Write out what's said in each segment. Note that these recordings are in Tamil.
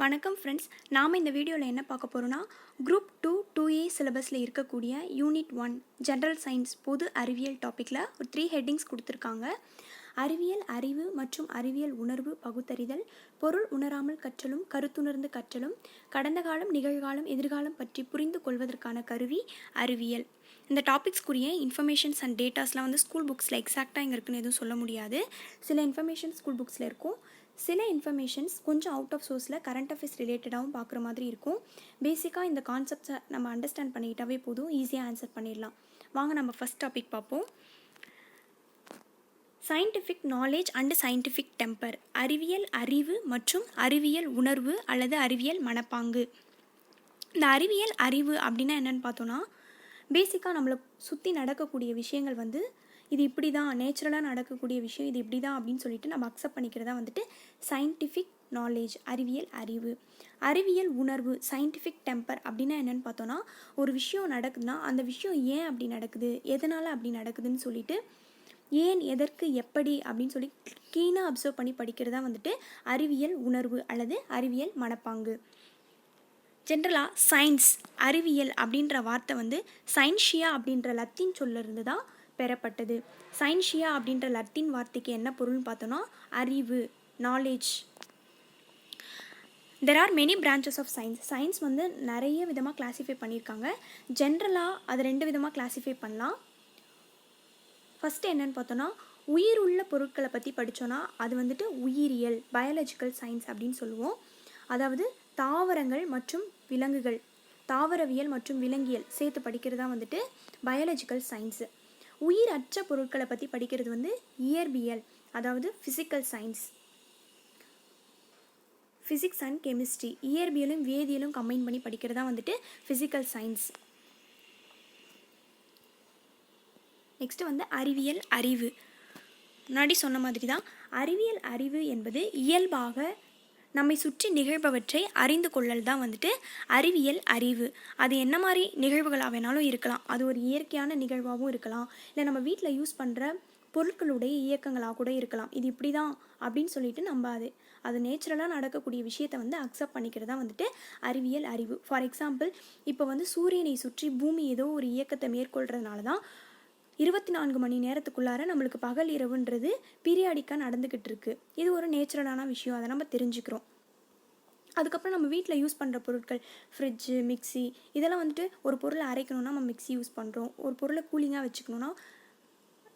வணக்கம் ஃப்ரெண்ட்ஸ். நாம் இந்த வீடியோவில் என்ன பார்க்க போகிறோன்னா, குரூப் 2 2A சிலபஸில் இருக்கக்கூடிய யூனிட் 1 ஜென்ரல் சயின்ஸ் பொது அறிவியல் டாப்பிக்கில் ஒரு 3 ஹெட்டிங்ஸ் கொடுத்துருக்காங்க. அறிவியல் அறிவு மற்றும் அறிவியல் உணர்வு பகுத்தறிதல், பொருள் உணராமல் கற்றலும் கருத்துணர்ந்து கற்றலும், கடந்த காலம் நிகழ்காலம் எதிர்காலம் பற்றி புரிந்து கொள்வதற்கான கருவி அறிவியல். இந்த டாபிக்ஸ்க்குரிய இன்ஃபர்மேஷன்ஸ் அண்ட் டேட்டாஸ்லாம் ஸ்கூல் புக்ஸில் எக்ஸாக்டாக இங்கே இருக்குன்னு எதுவும் சொல்ல முடியாது. சில இன்ஃபர்மேஷன் ஸ்கூல் புக்ஸில் இருக்கும், சில இன்ஃபர்மேஷன்ஸ் கொஞ்சம் அவுட் ஆஃப் சோர்ஸில் கரண்ட் அஃபேர்ஸ் ரிலேட்டடாகவும் பார்க்குற மாதிரி இருக்கும். பேசிக்காக இந்த கான்செப்ட்ஸை நம்ம அண்டர்ஸ்டாண்ட் பண்ணிக்கிட்டாவே போதும், ஈஸியாக ஆன்சர் பண்ணிடலாம். வாங்க நம்ம ஃபஸ்ட் டாபிக் பார்ப்போம். Scientific knowledge and scientific temper, அறிவியல் அறிவு மற்றும் அறிவியல் உணர்வு அல்லது அறிவியல் மனப்பாங்கு. இந்த அறிவியல் அறிவு அப்படின்னா என்னென்னு பார்த்தோன்னா, பேசிக்காக நம்மளை சுற்றி நடக்கக்கூடிய விஷயங்கள் இது இப்படி தான் நேச்சுரலாக நடக்கக்கூடிய விஷயம், இது இப்படி தான் அப்படின்னு சொல்லிட்டு நம்ம அக்செப்ட் பண்ணிக்கிறதா சயின்டிஃபிக் நாலேஜ் அறிவியல் அறிவு. அறிவியல் உணர்வு சயின்டிஃபிக் டெம்பர் அப்படின்னா என்னென்னு பார்த்தோன்னா, ஒரு விஷயம் நடக்குதுன்னா அந்த விஷயம் ஏன் அப்படி நடக்குது, எதனால் அப்படி நடக்குதுன்னு சொல்லிட்டு ஏன் எதற்கு எப்படி அப்படின்னு சொல்லி கீனாக அப்சர்வ் பண்ணி படிக்கிறதா அறிவியல் உணர்வு அல்லது அறிவியல் மனப்பாங்கு. ஜென்ரலாக சயின்ஸ் அறிவியல் அப்படின்ற வார்த்தை சயின்ஷியா அப்படின்ற லத்தீன் சொல்லிருந்து தான் பெறப்பட்டது. சயின்ஷியா அப்படின்ற லத்தீன் வார்த்தைக்கு என்ன பொருள்னு பார்த்தோன்னா அறிவு, knowledge. There are many branches of science. Science நிறைய விதமாக கிளாஸிஃபை பண்ணியிருக்காங்க. ஜென்ரலாக அது 2 விதமாக கிளாஸிஃபை பண்ணலாம். ஃபஸ்ட்டு என்னென்னு பார்த்தோன்னா, உயிர் உள்ள பொருட்களை பற்றி படித்தோன்னா அது உயிரியல் பயாலஜிக்கல் சயின்ஸ் அப்படின்னு சொல்லுவோம். அதாவது தாவரங்கள் மற்றும் விலங்குகள், தாவரவியல் மற்றும் விலங்கியல் சேர்த்து படிக்கிறதா பயாலஜிக்கல் சயின்ஸு. உயிர் அற்ற பொருட்களை பற்றி படிக்கிறது இயற்பியல், அதாவது physical science. Physics and chemistry, இயற்பியலும் வேதியியலும் கம்பைன் பண்ணி படிக்கிறதா ஃபிசிக்கல் சயின்ஸ். நெக்ஸ்ட்டு அறிவியல் அறிவு. முன்னாடி சொன்ன மாதிரி தான் அறிவியல் அறிவு என்பது இயல்பாக நம்மை சுற்றி நிகழ்பவற்றை அறிந்து கொள்ளல் தான் அறிவியல் அறிவு. அது என்ன மாதிரி நிகழ்வுகளாக வேணாலும் இருக்கலாம். அது ஒரு இயற்கையான நிகழ்வாகவும் இருக்கலாம், இல்லை நம்ம வீட்டில் யூஸ் பண்ணுற பொருட்களுடைய இயக்கங்களாக கூட இருக்கலாம். இது இப்படி தான் அப்படின்னு சொல்லிட்டு நம்ம அது நேச்சுரலாக நடக்கக்கூடிய விஷயத்தை அக்செப்ட் பண்ணிக்கிறதா அறிவியல் அறிவு. ஃபார் எக்ஸாம்பிள், இப்போ சூரியனை சுற்றி பூமி ஏதோ ஒரு இயக்கத்தை மேற்கொள்கிறதுனால தான் 24 மணி நேரத்துக்குள்ளார நம்மளுக்கு பகல் இரவுன்றது பீரியாடிக்காக நடந்துக்கிட்டு இருக்குது. இது ஒரு நேச்சுரலான விஷயம், அதை நம்ம தெரிஞ்சுக்கிறோம். அதுக்கப்புறம் நம்ம வீட்டில் யூஸ் பண்ணுற பொருட்கள், ஃப்ரிட்ஜு, மிக்சி, இதெல்லாம் ஒரு பொருளை அரைக்கணும்னா நம்ம மிக்சி யூஸ் பண்ணுறோம், ஒரு பொருளை கூலிங்காக வச்சுக்கணுன்னா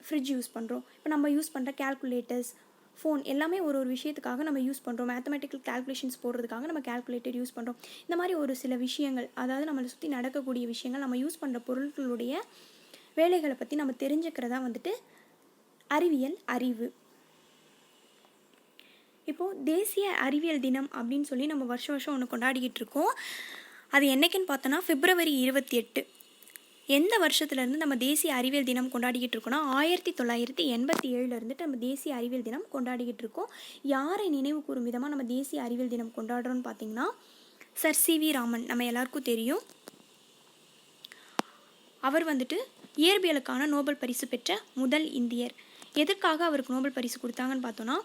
ஃப்ரிட்ஜ் யூஸ் பண்ணுறோம். இப்போ நம்ம யூஸ் பண்ணுற கேல்குலேட்டர்ஸ், ஃபோன் எல்லாமே ஒரு விஷயத்துக்காக நம்ம யூஸ் பண்ணுறோம். மேத்தமெட்டிக்கல் கேல்குலேஷன்ஸ் போடுறதுக்காக நம்ம கேல்குலேட்டர் யூஸ் பண்ணுறோம். இந்த மாதிரி ஒரு சில விஷயங்கள், அதாவது நம்மளை சுற்றி நடக்கக்கூடிய விஷயங்கள், நம்ம யூஸ் பண்ணுற பொருட்களுடைய வேலைகளை பற்றி நம்ம தெரிஞ்சுக்கிறதா அறிவியல் அறிவு. இப்போது தேசிய அறிவியல் தினம் அப்படின்னு சொல்லி நம்ம வருஷம் ஒன்று கொண்டாடிக்கிட்டு இருக்கோம். அது என்றைக்குன்னு பார்த்தோன்னா February 28. எந்த வருஷத்துலேருந்து நம்ம தேசிய அறிவியல் தினம் கொண்டாடிக்கிட்டு இருக்கோம்னா 1987 நம்ம தேசிய அறிவியல் தினம் கொண்டாடிக்கிட்டு இருக்கோம். யாரை நினைவு கூறும் விதமாக நம்ம தேசிய அறிவியல் தினம் கொண்டாடுறோன்னு பார்த்தீங்கன்னா, சர் C.V. ராமன் நம்ம எல்லாருக்கும் தெரியும். அவர் இயற்பியலுக்கான நோபல் பரிசு பெற்ற முதல் இந்தியர். எதற்காக அவருக்கு நோபல் பரிசு கொடுத்தாங்கன்னு பார்த்தோன்னா,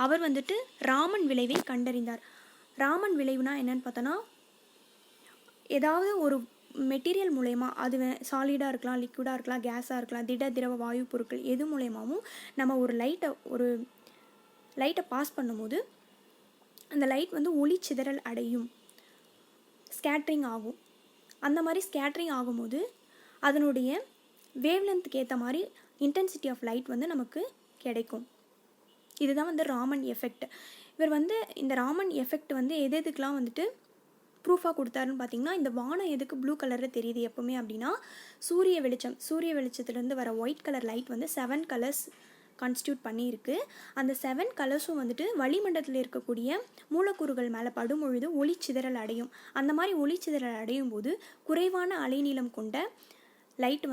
அவர் ராமன் விளைவை கண்டறிந்தார். ராமன் விளைவுனா என்னன்னு பார்த்தோன்னா, ஏதாவது ஒரு மெட்டீரியல் மூலயமா, அது சாலிடாக இருக்கலாம், லிக்விடாக இருக்கலாம், கேஸாக இருக்கலாம், திரவ வாயு பொருட்கள் எது மூலயமாவும் நம்ம ஒரு லைட்டை பாஸ் பண்ணும்போது அந்த லைட் ஒளி சிதறல் அடையும், ஸ்கேட்ரிங் ஆகும். அந்த மாதிரி ஸ்கேட்ரிங் ஆகும்போது அதனுடைய வேவ்லென்த்துக்கு ஏற்ற மாதிரி இன்டென்சிட்டி ஆஃப் லைட் நமக்கு கிடைக்கும். இதுதான் ராமன் எஃபெக்ட். இவர் இந்த ராமன் எஃபெக்ட் எதுக்கெலாம் ப்ரூஃபாக கொடுத்தாருன்னு பார்த்தீங்கன்னா, இந்த வானம் எதுக்கு ப்ளூ கலரில் தெரியுது எப்போவுமே அப்படின்னா, சூரிய வெளிச்சத்துலேருந்து வர white colour light 7 colours constitute பண்ணியிருக்கு. அந்த 7 கலர்ஸும் வளிமண்டலத்தில் இருக்கக்கூடிய மூலக்கூறுகள் மேலே படும்பொழுது ஒளி சிதறல் அடையும். அந்த மாதிரி ஒளி சிதறல் அடையும் போது குறைவான அலைநீளம் கொண்ட லைட்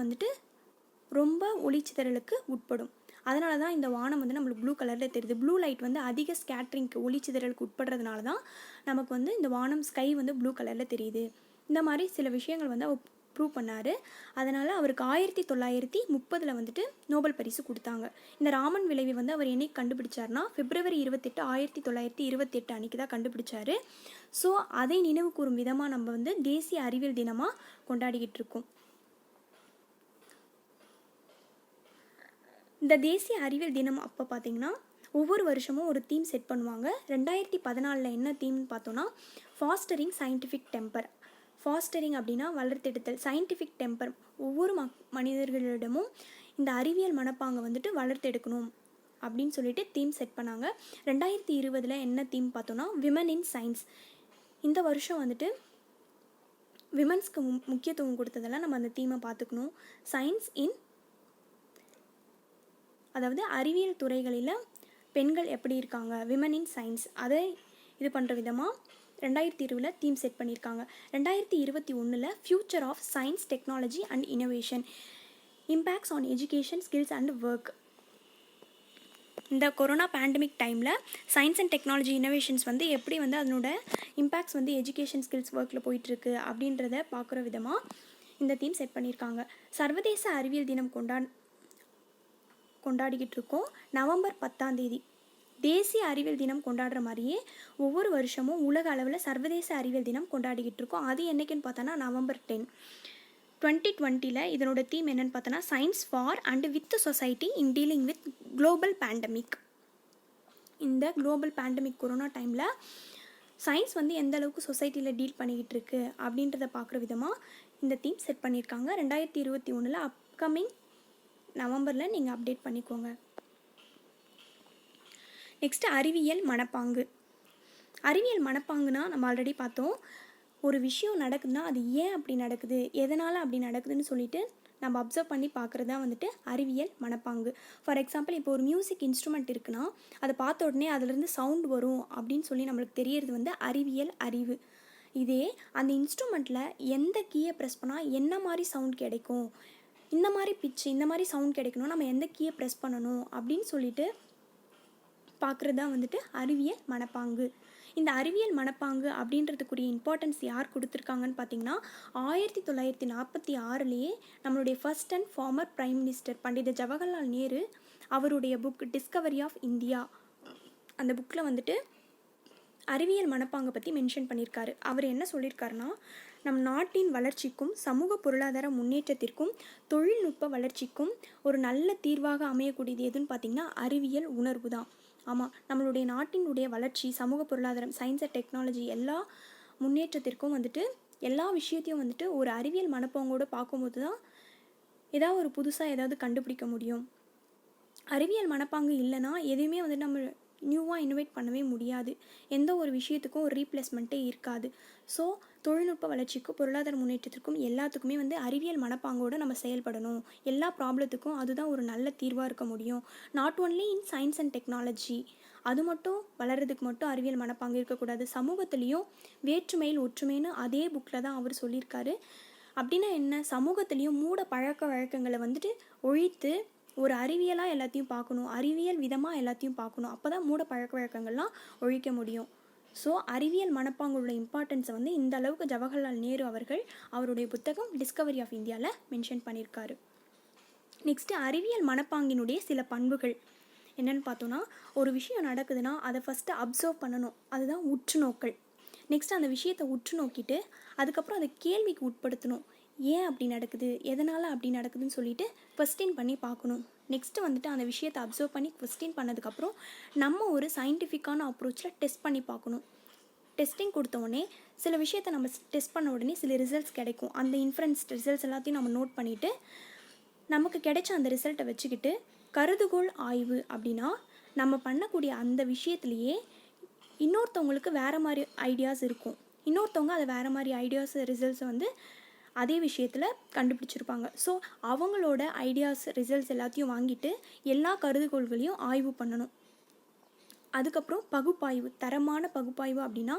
ரொம்ப ஒளிச்சிதறலுக்கு உட்படும். அதனால தான் இந்த வானம் நம்மளுக்கு ப்ளூ கலரில் தெரியுது. ப்ளூ லைட் அதிக ஸ்கேட்ரிங்க்கு ஒளிச்சிதறலுக்கு உட்படுறதுனால தான் நமக்கு இந்த வானம் ஸ்கை ப்ளூ கலரில் தெரியுது. இந்த மாதிரி சில விஷயங்கள் அவர் ப்ரூவ் பண்ணார். அதனால் அவருக்கு 1930 வந்துட்டு நோபல் பரிசு கொடுத்தாங்க. இந்த ராமன் விளைவை வந்து அவர் என்னைக்கு கண்டுபிடிச்சார்னா February 28, 1928 அன்றைக்கி தான் கண்டுபிடிச்சார். ஸோ அதை நினைவு கூறும் விதமாக நம்ம வந்து தேசிய அறிவியல் தினமாக கொண்டாடிக்கிட்டு இருக்கோம். இந்த தேசிய அறிவியல் தினம் அப்போ பார்த்திங்கன்னா ஒவ்வொரு வருஷமும் ஒரு தீம் செட் பண்ணுவாங்க. 2014 என்ன தீம்னு பார்த்தோன்னா ஃபாஸ்டரிங் சயின்டிஃபிக் டெம்பர். ஃபாஸ்டரிங் அப்படின்னா வளர்த்தெடுத்தல், சயின்டிஃபிக் டெம்பர் ஒவ்வொரு மனிதர்களிடமும் இந்த அறிவியல் மனப்பாங்கை வந்துட்டு வளர்த்தெடுக்கணும் அப்படின்னு சொல்லிட்டு தீம் செட் பண்ணாங்க. 2020 என்ன தீம் பார்த்தோன்னா விமன் இன் சயின்ஸ். இந்த வருஷம் வந்துட்டு விமன்ஸ்க்கு முக்கியத்துவம் கொடுத்ததெல்லாம் நம்ம அந்த தீமை பார்த்துக்கணும். சயின்ஸ் இன், அதாவது அறிவியல் துறைகளில் பெண்கள் எப்படி இருக்காங்க, விமன் இன் சயின்ஸ், அதை இது பண்ணுற விதமாக 2020 தீம் செட் பண்ணியிருக்காங்க. 2021 future of science technology and innovation, impacts on education skills and work. இந்த கொரோனா பேண்டமிக் டைமில் சயின்ஸ் அண்ட் டெக்னாலஜி இனோவேஷன்ஸ் வந்து எப்படி வந்து அதனோட இம்பேக்ட்ஸ் வந்து எஜுகேஷன் ஸ்கில்ஸ் ஒர்க்கில் போயிட்டுருக்கு அப்படின்றத பார்க்குற விதமாக இந்த தீம் செட் பண்ணியிருக்காங்க. சர்வதேச அறிவியல் தினம் கொண்டாடிக்கிட்டு இருக்கோம். நவம்பர் 10 தேசிய அறிவியல் தினம் கொண்டாடுற மாதிரியே ஒவ்வொரு வருஷமும் உலக அளவில் சர்வதேச அறிவியல் தினம் கொண்டாடிக்கிட்டு இருக்கோம். அது என்றைக்குன்னு பார்த்தோன்னா நவம்பர் 10, 2020 இதனோட தீம் என்னென்னு பார்த்தோன்னா science for and with society in dealing with global pandemic. இந்த குளோபல் பேண்டமிக் கொரோனா டைமில் சயின்ஸ் வந்து எந்த அளவுக்கு சொசைட்டியில் டீல் பண்ணிக்கிட்டு இருக்கு அப்படின்றத பார்க்குற விதமாக இந்த தீம் செட் பண்ணியிருக்காங்க. 2021 அப்கமிங் நவம்பரில் நீங்கள் அப்டேட் பண்ணிக்கோங்க. நெக்ஸ்ட்டு அறிவியல் மனப்பாங்கு. அறிவியல் மனப்பாங்குனா நம்ம ஆல்ரெடி பார்த்தோம். ஒரு விஷயம் நடக்குதுன்னா அது ஏன் அப்படி நடக்குது, எதனால் அப்படி நடக்குதுன்னு சொல்லிட்டு நம்ம அப்சர்வ் பண்ணி பார்க்குறது தான் வந்துட்டு அறிவியல் மனப்பாங்கு. ஃபார் எக்ஸாம்பிள் இப்போ ஒரு மியூசிக் இன்ஸ்ட்ருமெண்ட் இருக்குன்னா அதை பார்த்த உடனே அதிலிருந்து சவுண்ட் வரும் அப்படின்னு சொல்லி நம்மளுக்கு தெரியறது வந்து அறிவியல் அறிவு. இதே அந்த இன்ஸ்ட்ருமெண்ட்டில் எந்த கீயை ப்ரெஸ் பண்ணால் என்ன மாதிரி சவுண்ட் கிடைக்கும், இந்த மாதிரி பிச்சு இந்த மாதிரி சவுண்ட் கிடைக்கணும், நம்ம எந்த கீயை ப்ரெஸ் பண்ணணும் அப்படின்னு சொல்லிட்டு பார்க்குறது தான் வந்துட்டு அறிவியல் மனப்பாங்கு. இந்த அறிவியல் மனப்பாங்கு அப்படின்றதுக்குரிய இம்பார்ட்டன்ஸ் யார் கொடுத்துருக்காங்கன்னு பார்த்தீங்கன்னா 1946 நம்மளுடைய first and former prime minister Pandit Jawaharlal Nehru அவருடைய புக் டிஸ்கவரி ஆஃப் இந்தியா, அந்த புக்கில் வந்துட்டு அறிவியல் மனப்பாங்கை பற்றி மென்ஷன் பண்ணியிருக்காரு. அவர் என்ன சொல்லியிருக்காருன்னா, நம் நாட்டின் வளர்ச்சிக்கும் சமூக பொருளாதார முன்னேற்றத்திற்கும் தொழில்நுட்ப வளர்ச்சிக்கும் ஒரு நல்ல தீர்வாக அமையக்கூடியது எதுன்னு பார்த்திங்கன்னா அறிவியல் உணர்வு தான். ஆமாம், நம்மளுடைய நாட்டினுடைய வளர்ச்சி, சமூக பொருளாதாரம், சயின்ஸ் அண்ட் டெக்னாலஜி எல்லா முன்னேற்றத்திற்கும் வந்துட்டு எல்லா விஷயத்தையும் வந்துட்டு ஒரு அறிவியல் மனப்பாங்கோடு பார்க்கும்போது தான் ஏதாவது ஒரு புதுசாக ஏதாவது கண்டுபிடிக்க முடியும். அறிவியல் மனப்பாங்கு இல்லைன்னா எதுவுமே வந்துட்டு நம்ம நியூவாக இனோவேட் பண்ணவே முடியாது. எந்த ஒரு விஷயத்துக்கும் ஒரு ரீப்ளேஸ்மெண்ட்டே இருக்காது. ஸோ தொழில்நுட்ப வளர்ச்சிக்கும் பொருளாதார முன்னேற்றத்திற்கும் எல்லாத்துக்குமே வந்து அறிவியல் மனப்பாங்கோடு நம்ம செயல்படணும். எல்லா ப்ராப்ளத்துக்கும் அதுதான் ஒரு நல்ல தீர்வாக இருக்க முடியும். Not only in science and technology, அது மட்டும் வளர்கிறதுக்கு மட்டும் அறிவியல் மனப்பாங்கு இருக்கக்கூடாது. சமூகத்துலேயும் வேற்றுமையில் ஒற்றுமைன்னு அதே புக்கில் தான் அவர் சொல்லியிருக்காரு. அப்படின்னா என்ன, சமூகத்துலேயும் மூட பழக்க வழக்கங்களை வந்துட்டு ஒழித்து ஒரு அறிவியலாக எல்லாத்தையும் பார்க்கணும், அறிவியல் விதமாக எல்லாத்தையும் பார்க்கணும். அப்போ தான் மூட பழக்க வழக்கங்கள்லாம் ஒழிக்க முடியும். ஸோ அறிவியல் மனப்பாங்குள்ள இம்பார்ட்டன்ஸை வந்து இந்த அளவுக்கு ஜவஹர்லால் நேரு அவர்கள் அவருடைய புத்தகம் டிஸ்கவரி ஆஃப் இந்தியாவில் மென்ஷன் பண்ணியிருக்காரு. நெக்ஸ்ட்டு அறிவியல் மனப்பாங்கினுடைய சில பண்புகள் என்னென்னு பார்த்தோன்னா, ஒரு விஷயம் நடக்குதுன்னா அதை ஃபஸ்ட்டு அப்சர்வ் பண்ணணும், அதுதான் உற்று நோக்கல். நெக்ஸ்ட் அந்த விஷயத்தை உற்று நோக்கிட்டு அதுக்கப்புறம் அதை கேள்விக்கு உட்படுத்தணும். ஏன் அப்படி நடக்குது, எதனால் அப்படி நடக்குதுன்னு சொல்லிட்டு கொஸ்டின் பண்ணி பார்க்கணும். நெக்ஸ்ட்டு வந்துட்டு அந்த விஷயத்தை அப்சர்வ் பண்ணி கொஸ்டின் பண்ணதுக்கப்புறம் நம்ம ஒரு சயின்டிஃபிக்கான அப்ரோச்சில் டெஸ்ட் பண்ணி பார்க்கணும். டெஸ்டிங் கொடுத்த உடனே சில விஷயத்தை நம்ம டெஸ்ட் பண்ண உடனே சில ரிசல்ட்ஸ் கிடைக்கும். அந்த இன்ஃபரன்ஸ் ரிசல்ட்ஸ் எல்லாத்தையும் நம்ம நோட் பண்ணிவிட்டு நமக்கு கிடைச்ச அந்த ரிசல்ட்டை வச்சுக்கிட்டு கருதுகோள் ஆய்வு அப்படின்னா நம்ம பண்ணக்கூடிய அந்த விஷயத்துலேயே இன்னொருத்தவங்களுக்கு வேறு மாதிரி ஐடியாஸ் இருக்கும். இன்னொருத்தவங்க அதை வேறு மாதிரி ஐடியாஸ் ரிசல்ட்ஸை வந்து அதே விஷயத்தில் கண்டுபிடிச்சிருப்பாங்க. ஸோ அவங்களோட ஐடியாஸ் ரிசல்ட்ஸ் எல்லாத்தையும் வாங்கிட்டு எல்லா கருதுகோள்களையும் ஆய்வு பண்ணணும். அதுக்கப்புறம் பகுப்பாய்வு, தரமான பகுப்பாய்வு அப்படின்னா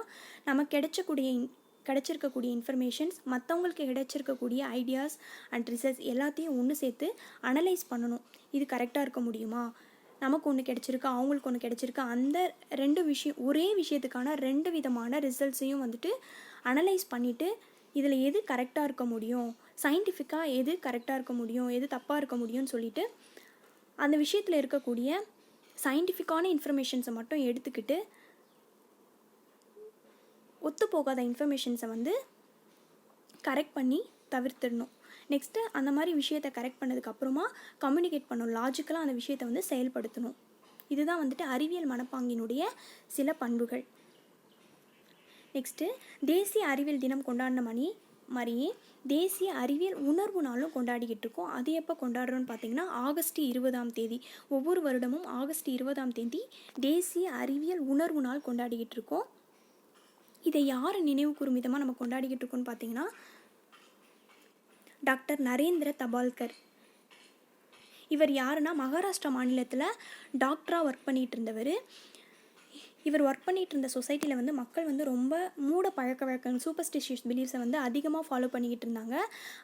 நம்ம கிடைச்சிருக்கக்கூடிய இன்ஃபர்மேஷன்ஸ் மற்றவங்களுக்கு கிடைச்சிருக்கக்கூடிய ஐடியாஸ் அண்ட் ரிசல்ட்ஸ் எல்லாத்தையும் ஒன்று சேர்த்து அனலைஸ் பண்ணணும். இது கரெக்டாக இருக்க முடியுமா, நமக்கு ஒன்று கிடைச்சிருக்கு அவங்களுக்கு ஒன்று கிடைச்சிருக்கு, அந்த ஒரே விஷயத்துக்கான 2 விதமான ரிசல்ட்ஸையும் வந்துட்டு அனலைஸ் பண்ணிவிட்டு இதில் எது கரெக்டாக இருக்க முடியும், சயின்டிஃபிக்காக எது கரெக்டாக இருக்க முடியும், எது தப்பாக இருக்க முடியும்னு சொல்லிட்டு அந்த விஷயத்தில் இருக்கக்கூடிய சயின்டிஃபிக்கான இன்ஃபர்மேஷன்ஸை மட்டும் எடுத்துக்கிட்டு ஒத்து போகாத இன்ஃபர்மேஷன்ஸை வந்து கரெக்ட் பண்ணி தவிர்த்திடணும். நெக்ஸ்ட்டு அந்த மாதிரி விஷயத்தை கரெக்ட் பண்ணதுக்கப்புறமா கம்யூனிகேட் பண்ணணும், லாஜிக்கலாக அந்த விஷயத்தை வந்து செயல்படுத்தணும். இதுதான் வந்துட்டு அறிவியல் மனப்பாங்கினுடைய சில பண்புகள். நெக்ஸ்ட்டு தேசிய அறிவியல் தினம் கொண்டாடின மாதிரியே தேசிய அறிவியல் உணர்வு நாளும் கொண்டாடிக்கிட்டு இருக்கோம். அது எப்போ கொண்டாடுறோன்னு பார்த்தீங்கன்னா ஆகஸ்ட் 20 ஒவ்வொரு வருடமும் ஆகஸ்ட் 20 தேசிய அறிவியல் உணர்வு நாள் கொண்டாடிக்கிட்டு இருக்கோம். இதை யார் நினைவு கூறும் விதமாக நம்ம கொண்டாடிக்கிட்டு இருக்கோம்னு பார்த்தீங்கன்னா டாக்டர் நரேந்திர தபால்கர். இவர் யாருன்னா மகாராஷ்டிரா மாநிலத்தில் டாக்டராக ஒர்க் பண்ணிகிட்டு இருந்தவர். இவர் ஒர்க் பண்ணிகிட்டு இருந்த சொசைட்டியில் வந்து மக்கள் வந்து ரொம்ப மூட பழக்க வழக்கங்கள், சூப்பர்ஸ்டிஷியஸ் பிலீஃப்ஸை வந்து அதிகமாக ஃபாலோ பண்ணிக்கிட்டு இருந்தாங்க.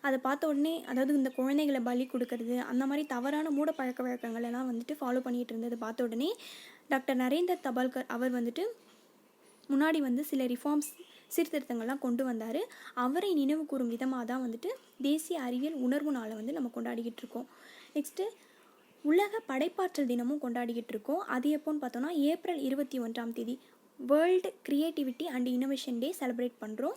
அதை பார்த்த உடனே, அதாவது இந்த குழந்தைகளை பலி கொடுக்கறது, அந்த மாதிரி தவறான மூட பழக்க வழக்கங்கள் எல்லாம் வந்துட்டு ஃபாலோ பண்ணிகிட்டு இருந்ததை பார்த்த உடனே டாக்டர் நரேந்திர தபால்கர் அவர் வந்துட்டு முன்னாடி வந்து சில ரிஃபார்ம்ஸ், சீர்திருத்தங்கள்லாம் கொண்டு வந்தார். அவரை நினைவு கூறும் விதமாக தான் வந்துட்டு தேசிய அறிவியல் உணர்வு நாளை வந்து நம்ம கொண்டாடிக்கிட்டு இருக்கோம். நெக்ஸ்ட்டு உலக படைப்பாற்றல் தினமும் கொண்டாடிக்கிட்டு இருக்கோம். அது எப்போன்னு பார்த்தோன்னா April 21 world creativity and innovation day celebrate பண்ணுறோம்.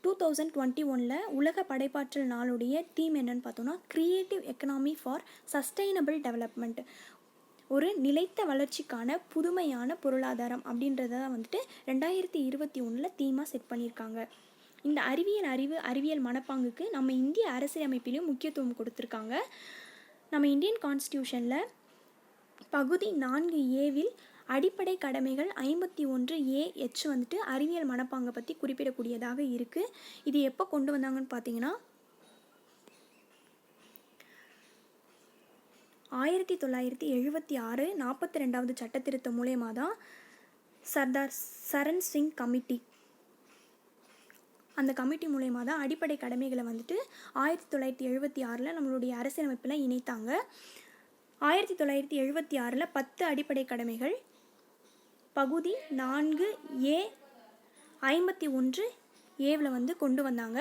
2021 உலக படைப்பாற்றல் நாளுடைய தீம் என்னன்னு பார்த்தோன்னா creative economy for sustainable development, ஒரு நிலைத்த வளர்ச்சிக்கான புதுமையான பொருளாதாரம் அப்படின்றத வந்துட்டு 2021 தீமாக செட் பண்ணியிருக்காங்க. இந்த அறிவியல் மனப்பாங்குக்கு நம்ம இந்திய அரசியலமைப்பிலையும் முக்கியத்துவம் கொடுத்துருக்காங்க. நம்ம இந்தியன் கான்ஸ்டியூஷனில் பகுதி 4A அடிப்படை கடமைகள் 51A வந்துட்டு அறிவியல் மனப்பாங்கை பற்றி குறிப்பிடக்கூடியதாக இருக்குது. இது எப்போ கொண்டு வந்தாங்கன்னு பார்த்தீங்கன்னா 1976 42வது சட்ட திருத்தம் மூலயமா தான் சர்தார் சரண் சிங் கமிட்டி, அந்த கமிட்டி மூலயமா தான் அடிப்படை கடமைகளை வந்துட்டு 1976 நம்மளுடைய அரசியலமைப்பில் இணைத்தாங்க. 1976 10 அடிப்படை கடமைகள் பகுதி 4A 51A வந்து கொண்டு வந்தாங்க.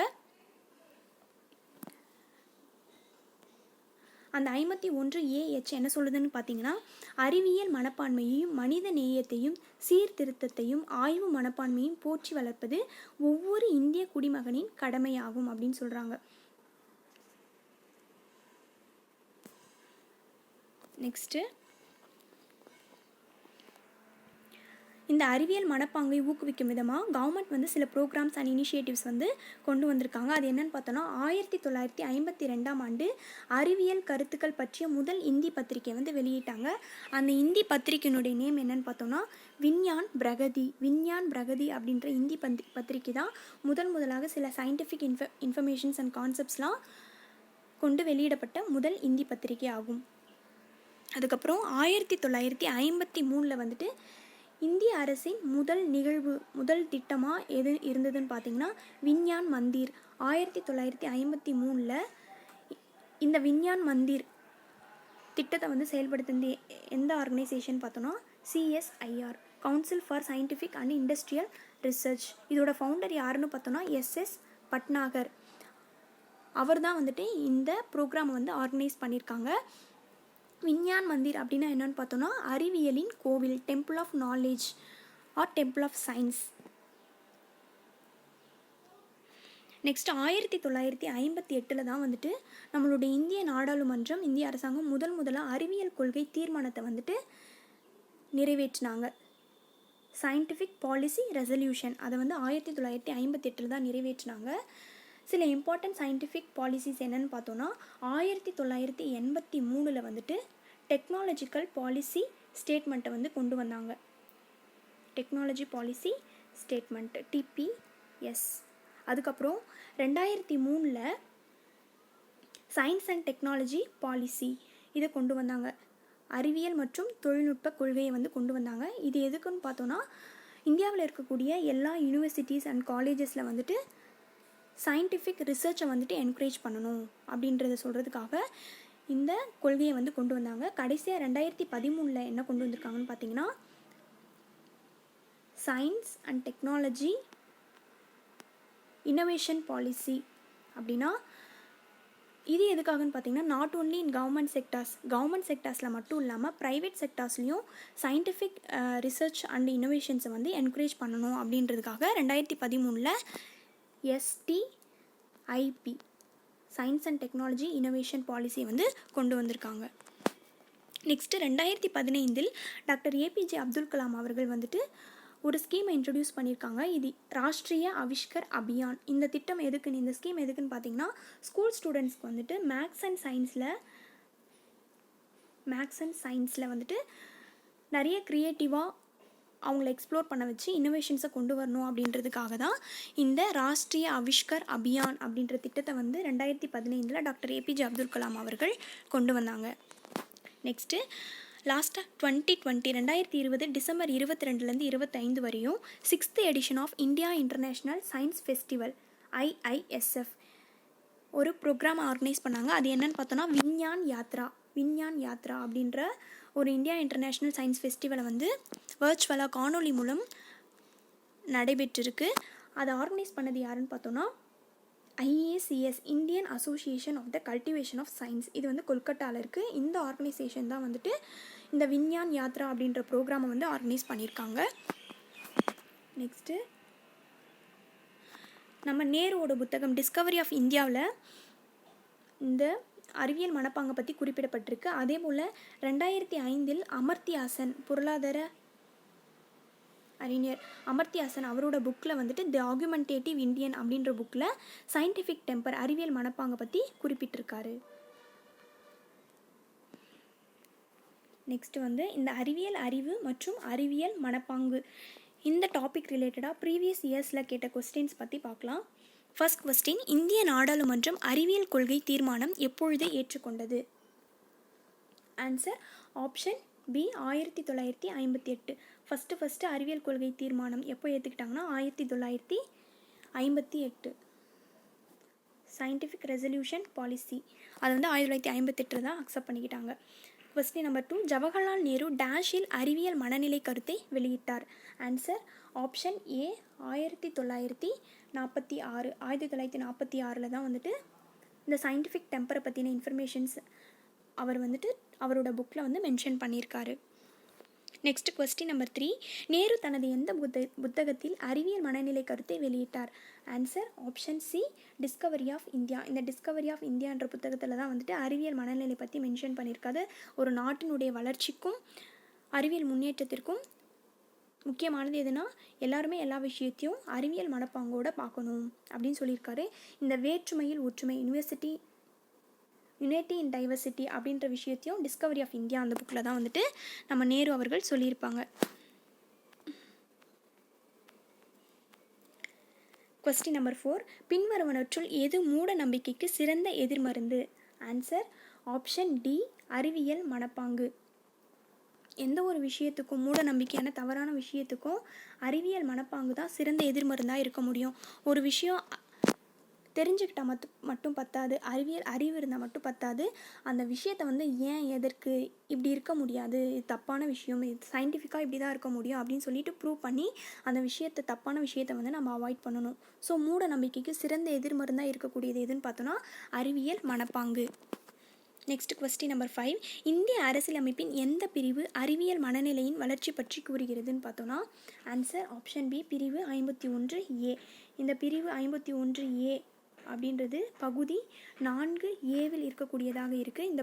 அந்த 51A என்ன சொல்லுதுன்னு பார்த்தீங்கன்னா அறிவியல் மனப்பான்மையையும் மனித நேயத்தையும் சீர்திருத்தத்தையும் ஆய்வு மனப்பான்மையும் போற்றி வளர்ப்பது ஒவ்வொரு இந்திய குடிமகனின் கடமையாகும் அப்படின்னு சொல்கிறாங்க. நெக்ஸ்ட்டு இந்த அறிவியல் மனப்பாங்கை ஊக்குவிக்கும் விதமாக கவர்மெண்ட் வந்து சில ப்ரோக்ராம்ஸ் அண்ட் இனிஷியேட்டிவ்ஸ் வந்து கொண்டு வந்திருக்காங்க. அது என்னென்னு பார்த்தோன்னா 1952 அறிவியல் கருத்துக்கள் பற்றிய முதல் இந்தி பத்திரிகை வந்து வெளியிட்டாங்க. அந்த இந்தி பத்திரிகையினுடைய நேம் என்னென்னு பார்த்தோன்னா விஞ்ஞான் பிரகதி அப்படின்ற இந்தி பத்திரிகை தான் முதலாக சில சயின்டிஃபிக் இன்ஃபர்மேஷன்ஸ் அண்ட் கான்செப்ட்ஸ்லாம் கொண்டு வெளியிடப்பட்ட முதல் இந்தி பத்திரிகை ஆகும். அதுக்கப்புறம் 1953 வந்துட்டு இந்திய அரசின் முதல் திட்டமாக எது இருந்ததுன்னு பார்த்தீங்கன்னா விஞ்ஞான் மந்திர். 1953 இந்த விஞ்ஞான் மந்திர் திட்டத்தை வந்து செயல்படுத்தினது எந்த ஆர்கனைசேஷன் பார்த்தோன்னா CSIR, council for scientific and industrial research. இதோட ஃபவுண்டர் யாருன்னு பார்த்தோன்னா SS பட்நாகர். அவர் தான் வந்துட்டு இந்த ப்ரோக்ராமை வந்து ஆர்கனைஸ் பண்ணியிருக்காங்க. விஞ்ஞான் மந்திர் அப்படின்னா என்னென்னு பார்த்தோன்னா அறிவியலின் கோவில், temple of knowledge or temple of science. Next 1958 தான் வந்துட்டு நம்மளுடைய இந்திய நாடாளுமன்றம், இந்திய அரசாங்கம் முதலாக அறிவியல் கொள்கை தீர்மானத்தை வந்துட்டு நிறைவேற்றினாங்க. சயின்டிஃபிக் பாலிசி ரெசல்யூஷன் அதை வந்து 1958 தான் நிறைவேற்றினாங்க. சில இம்பார்ட்டன்ட் சயின்டிஃபிக் பாலிசிஸ் என்னென்னு பார்த்தோன்னா 1983 வந்துட்டு டெக்னாலஜிக்கல் பாலிசி ஸ்டேட்மெண்ட்டை வந்து கொண்டு வந்தாங்க. Technology policy statement TPS. அதுக்கப்புறம் 2003 சயின்ஸ் அண்ட் டெக்னாலஜி பாலிசி இதை கொண்டு வந்தாங்க. அறிவியல் மற்றும் தொழில்நுட்ப கொள்கையை வந்து கொண்டு வந்தாங்க. இது எதுக்குன்னு பார்த்தோன்னா இந்தியாவில் இருக்கக்கூடிய எல்லா யூனிவர்சிட்டிஸ் அண்ட் காலேஜஸில் வந்துட்டு சயின்டிஃபிக் ரிசர்ச்சை வந்துட்டு என்கரேஜ் பண்ணணும் அப்படின்றத சொல்கிறதுக்காக இந்த கொள்கையை வந்து கொண்டு வந்தாங்க. கடைசியாக 2013 என்ன கொண்டு வந்திருக்காங்கன்னு பார்த்தீங்கன்னா science and technology innovation policy அப்படின்னா இது எதுக்காகன்னு பார்த்தீங்கன்னா நாட் ஓன்லி இன் கவர்மெண்ட் செக்டார்ஸில் மட்டும் இல்லாமல் ப்ரைவேட் செக்டார்ஸ்லேயும் சயின்டிஃபிக் ரிசர்ச் அண்ட் இன்னோவேஷன்ஸை வந்து என்கரேஜ் பண்ணணும் அப்படின்றதுக்காக 2013 STIP science and technology innovation பாலிசியை வந்து கொண்டு வந்திருக்காங்க. Next 2015 doctor APJ Abdul Kalam அவர்கள் வந்துட்டு ஒரு ஸ்கீமை இன்ட்ரடியூஸ் பண்ணியிருக்காங்க. இது ராஷ்ட்ரிய ஆவிஷ்கர் அபியான். இந்த திட்டம் எதுக்குன்னு, இந்த ஸ்கீம் எதுக்குன்னு பார்த்தீங்கன்னா ஸ்கூல் ஸ்டூடெண்ட்ஸ்க்கு வந்துட்டு மேக்ஸ் அண்ட் சயின்ஸில் வந்துட்டு நிறைய க்ரியேட்டிவாக அவங்கள எக்ஸ்ப்ளோர் பண்ண வச்சு இன்னோவேஷன்ஸை கொண்டு வரணும் அப்படின்றதுக்காக தான் இந்த ராஷ்ட்ரிய ஆவிஷ்கர் அபியான் அப்படின்ற திட்டத்தை வந்து 2015 டாக்டர் APJ அப்துல் கலாம் அவர்கள் கொண்டு வந்தாங்க. நெக்ஸ்ட்டு லாஸ்ட்டாக 2020 டிசம்பர் 22 25 வரையும் 6th edition of India international science festival IISF ஒரு ப்ரோக்ராம் ஆர்கனைஸ் பண்ணாங்க. அது என்னன்னு பார்த்தோன்னா விஞ்ஞான் யாத்ரா அப்படின்ற ஒரு இந்தியா இன்டர்நேஷ்னல் சயின்ஸ் ஃபெஸ்டிவலை வந்து வர்ச்சுவலாக காணொலி மூலம் நடைபெற்றிருக்கு. அதை ஆர்கனைஸ் பண்ணது யாருன்னு பார்த்தோன்னா IACS Indian association of the cultivation of science. இது வந்து கொல்கட்டாவில் இருக்குது. இந்த ஆர்கனைசேஷன் தான் வந்துட்டு இந்த விஞ்ஞான் யாத்ரா அப்படின்ற ப்ரோக்ராமை வந்து ஆர்கனைஸ் பண்ணியிருக்காங்க. நெக்ஸ்ட்டு நம்ம நேருவோட புத்தகம் டிஸ்கவரி ஆஃப் இந்தியாவில் இந்த அறிவியல் மனப்பாங்கை பற்றி குறிப்பிடப்பட்டிருக்கு. அதே போல் 2005 அமர்த்தியாசன் பொருளாதார அறிஞர் அமர்த்தியாசன் அவரோட புக்கில் வந்துட்டு தி ஆர்குமெண்டேட்டிவ் இந்தியன் அப்படின்ற புக்கில் சயின்டிஃபிக் டெம்பர் அறிவியல் மனப்பாங்கை பற்றி குறிப்பிட்டிருக்காரு. நெக்ஸ்ட் வந்து இந்த அறிவியல் அறிவு மற்றும் அறிவியல் மனப்பாங்கு இந்த டாபிக் ரிலேட்டடாக ப்ரீவியஸ் இயர்ஸில் கேட்ட கொஸ்டின்ஸ் பற்றி பார்க்கலாம். ஃபர்ஸ்ட் கொஸ்டின், இந்திய நாடாளுமன்றம் அறிவியல் கொள்கை தீர்மானம் எப்பொழுது ஏற்றுக்கொண்டது? Answer option B 1958. ஃபஸ்ட்டு அறிவியல் கொள்கை தீர்மானம் எப்போ ஏற்றுக்கிட்டாங்கன்னா 1958. சயின்டிஃபிக் ரெசல்யூஷன் பாலிசி அது வந்து 1958 தான் அக்செப்ட் பண்ணிக்கிட்டாங்க. கொஸ்டின் நம்பர் 2, ஜவஹர்லால் நேரு டேஷில் அறிவியல் மனநிலை கருத்தை வெளியிட்டார்? Answer option A 1946. 1946 தான் வந்துட்டு இந்த சயின்டிஃபிக் டெம்பரை பற்றின இன்ஃபர்மேஷன்ஸ் அவர் வந்துட்டு அவரோட புக்கில் வந்து மென்ஷன் பண்ணியிருக்காரு. நெக்ஸ்ட் கொஸ்டின் நம்பர் 3, நேரு தனது எந்த புத்தகத்தில் அறிவியல் மனநிலை கருத்தை வெளியிட்டார்? Answer option C discovery of India. இந்த டிஸ்கவரி ஆஃப் இந்தியான்ற புத்தகத்தில் தான் வந்துட்டு அறிவியல் மனநிலை பற்றி மென்ஷன் பண்ணியிருக்காது. ஒரு நாட்டினுடைய வளர்ச்சிக்கும் அறிவியல் முன்னேற்றத்திற்கும் முக்கியமானது எதுனா எல்லாருமே எல்லா விஷயத்தையும் அறிவியல் மனப்பாங்கோடு பார்க்கணும் அப்படின்னு சொல்லியிருக்காரு. இந்த வேற்றுமையில் ஒற்றுமை யுனைட்டி இன் டைவர்சிட்டி அப்படின்ற விஷயத்தையும் டிஸ்கவரி ஆஃப் இந்தியா அந்த புக்கில் தான் வந்துட்டு நம்ம நேரு அவர்கள் சொல்லியிருப்பாங்க. கொஸ்டின் நம்பர் 4, பின்வருவனற்றுள் எது மூட நம்பிக்கைக்கு சிறந்த எதிர்மருந்து? ஆன்சர் ஆப்ஷன் டி அறிவியல் மனப்பாங்கு. எந்த ஒரு விஷயத்துக்கும் மூட நம்பிக்கையான தவறான விஷயத்துக்கும் அறிவியல் மனப்பாங்கு தான் சிறந்த எதிர்மருந்தாக இருக்க முடியும். ஒரு விஷயம் தெரிஞ்சுக்கிட்டால் மட்டும் பத்தாது, அறிவு இருந்தால் மட்டும் பத்தாது. அந்த விஷயத்தை வந்து ஏன் எதற்கு இப்படி இருக்க முடியாது, இது தப்பான விஷயம், இது சயின்டிஃபிக்காக இப்படி தான் இருக்க முடியும் அப்படின்னு சொல்லிட்டு ப்ரூவ் பண்ணி அந்த தப்பான விஷயத்தை வந்து நம்ம அவாய்ட் பண்ணணும். ஸோ மூட நம்பிக்கைக்கு சிறந்த எதிர்மருந்தாக இருக்கக்கூடியது எதுன்னு பார்த்தோன்னா அறிவியல் மனப்பாங்கு. நெக்ஸ்ட் கொஸ்டின் நம்பர் 5, இந்திய அரசியலமைப்பின் எந்த பிரிவு அறிவியல் மனநிலையின் வளர்ச்சி பற்றி கூறுகிறதுன்னு பார்த்தோன்னா ஆன்சர் ஆப்ஷன் பி பிரிவு 51A. இந்த பிரிவு 51A அப்படின்றது பகுதி 4A இருக்கக்கூடியதாக இருக்குது. இந்த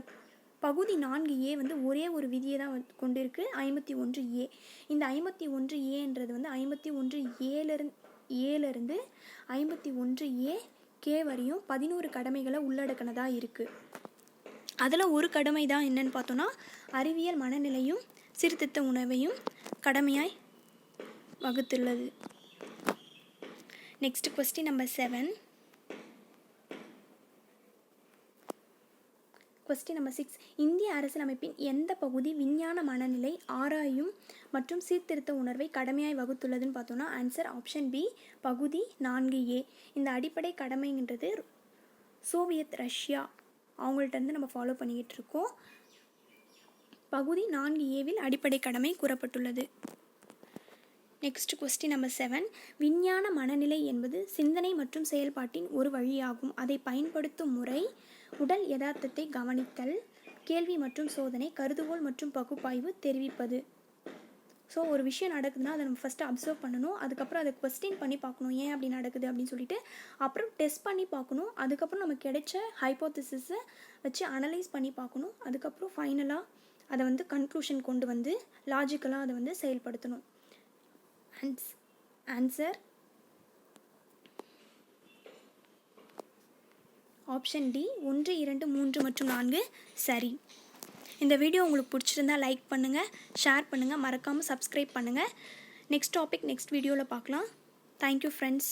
பகுதி 4A வந்து ஒரே ஒரு விதியை தான் கொண்டு இருக்குது 51A. இந்த 51Aன்றது வந்து 51Aலேருந்து 51AK வரையும் 11 கடமைகளை உள்ளடக்கினதாக இருக்குது. அதில் ஒரு கடமை தான் என்னன்னு பார்த்தோன்னா அறிவியல் மனநிலையும் சீர்திருத்த உணவையும் கடமையாய் வகுத்துள்ளது. Next question number 7, question number 6, இந்திய அரசியலமைப்பின் எந்த பகுதி விஞ்ஞான மனநிலை ஆராயும் மற்றும் சீர்திருத்த உணர்வை கடமையாய் வகுத்துள்ளதுன்னு பார்த்தோன்னா ஆன்சர் ஆப்ஷன் பி பகுதி 4A. இந்த அடிப்படை கடமைன்றது சோவியத் ரஷ்யா அவங்கள்ட்ட நம்ம ஃபாலோ பண்ணிக்கிட்டு இருக்கோம். பகுதி 4A அடிப்படை கடமை கூறப்பட்டுள்ளது. Next question number 7. விஞ்ஞான மனநிலை என்பது சிந்தனை மற்றும் செயல்பாட்டின் ஒரு வழியாகும். அதை பயன்படுத்தும் முறை உடல் யதார்த்தத்தை கவனித்தல், கேள்வி மற்றும் சோதனை, கருதுகோள் மற்றும் பகுப்பாய்வு, தெரிவிப்பது. ஸோ ஒரு விஷயம் நடக்குதுன்னா அதை நம்ம ஃபஸ்ட்டு அப்சர்வ் பண்ணணும். அதுக்கப்புறம் அதை கொஸ்டின் பண்ணி பார்க்கணும், ஏன் அப்படி நடக்குது அப்படின்னு சொல்லிட்டு. அப்புறம் டெஸ்ட் பண்ணி பார்க்கணும். அதுக்கப்புறம் நமக்கு கிடைச்ச ஹைப்போதிசிஸை வச்சு அனலைஸ் பண்ணி பார்க்கணும். அதுக்கப்புறம் ஃபைனலாக அதை வந்து கன்க்ளூஷன் கொண்டு வந்து லாஜிக்கலாக அதை வந்து செயல்படுத்தணும். ஆன்சர் ஆப்ஷன் டி 1, 2, 3 மற்றும் 4 சரி. இந்த வீடியோ உங்களுக்கு பிடிச்சிருந்தா லைக் பண்ணுங்கள், ஷேர் பண்ணுங்கள், மறக்காமல் சப்ஸ்கிரைப் பண்ணுங்கள். நெக்ஸ்ட் டாபிக் நெக்ஸ்ட் வீடியோவில் பார்க்கலாம். Thank you friends.